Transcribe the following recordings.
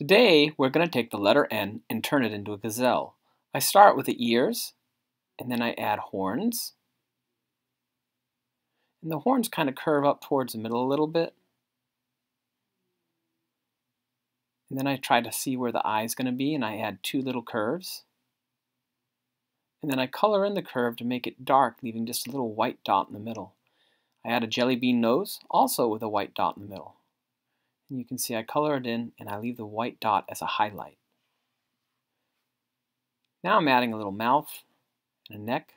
Today, we're going to take the letter N and turn it into a gazelle. I start with the ears, and then I add horns. And the horns kind of curve up towards the middle a little bit. And then I try to see where the eye is going to be, and I add two little curves. And then I color in the curve to make it dark, leaving just a little white dot in the middle. I add a jelly bean nose, also with a white dot in the middle. And you can see I color it in, and I leave the white dot as a highlight. Now I'm adding a little mouth and a neck.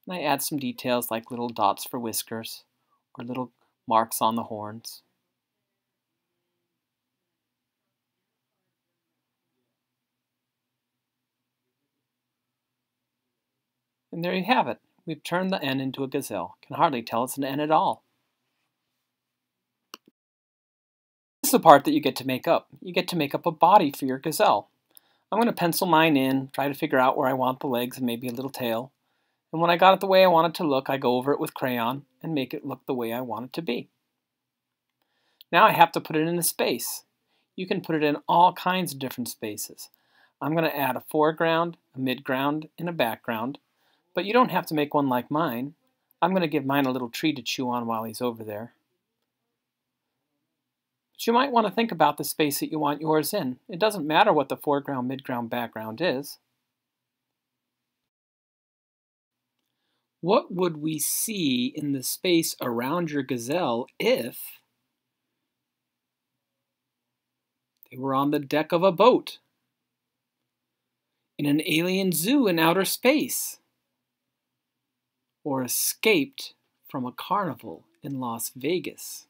And I add some details like little dots for whiskers or little marks on the horns. And there you have it. We've turned the N into a gazelle. Can hardly tell it's an N at all. This is the part that you get to make up. You get to make up a body for your gazelle. I'm going to pencil mine in, try to figure out where I want the legs and maybe a little tail. And when I got it the way I want it to look, I go over it with crayon and make it look the way I want it to be. Now I have to put it in a space. You can put it in all kinds of different spaces. I'm going to add a foreground, a midground, and a background. But you don't have to make one like mine. I'm going to give mine a little tree to chew on while he's over there. But you might want to think about the space that you want yours in. It doesn't matter what the foreground, midground, background is. What would we see in the space around your gazelle if they were on the deck of a boat, in an alien zoo in outer space, or escaped from a carnival in Las Vegas?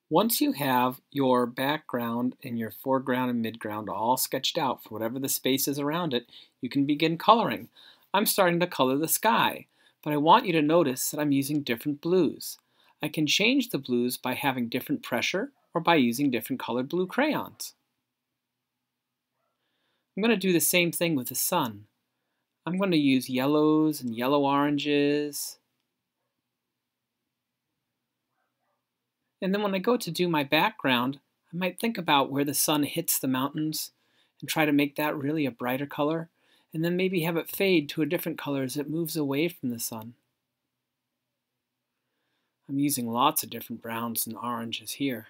Once you have your background and your foreground and midground all sketched out for whatever the space is around it, you can begin coloring. I'm starting to color the sky, but I want you to notice that I'm using different blues. I can change the blues by having different pressure or by using different colored blue crayons. I'm going to do the same thing with the sun. I'm going to use yellows and yellow-oranges. And then when I go to do my background, I might think about where the sun hits the mountains and try to make that really a brighter color, and then maybe have it fade to a different color as it moves away from the sun. I'm using lots of different browns and oranges here.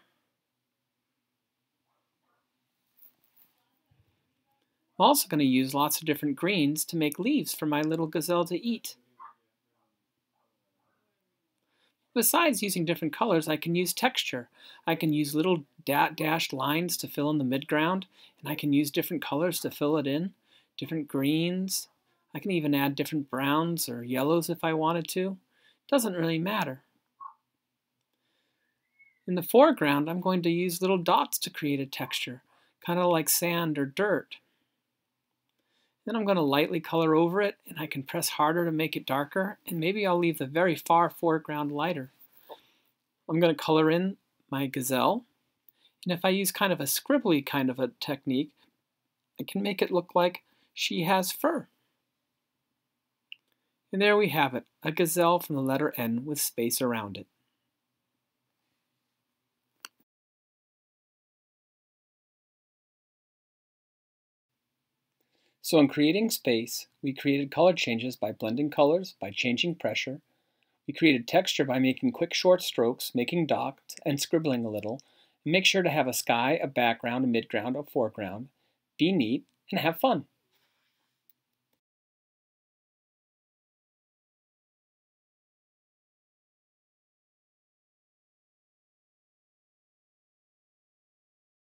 I'm also going to use lots of different greens to make leaves for my little gazelle to eat. Besides using different colors, I can use texture. I can use little dashed lines to fill in the midground, and I can use different colors to fill it in, different greens. I can even add different browns or yellows if I wanted to. It doesn't really matter. In the foreground, I'm going to use little dots to create a texture, kind of like sand or dirt. Then I'm going to lightly color over it, and I can press harder to make it darker, and maybe I'll leave the very far foreground lighter. I'm going to color in my gazelle, and if I use kind of a scribbly kind of a technique, I can make it look like she has fur. And there we have it, a gazelle from the letter N with space around it. So in creating space, we created color changes by blending colors, by changing pressure. We created texture by making quick short strokes, making dots, and scribbling a little. And make sure to have a sky, a background, a midground, a foreground. Be neat and have fun.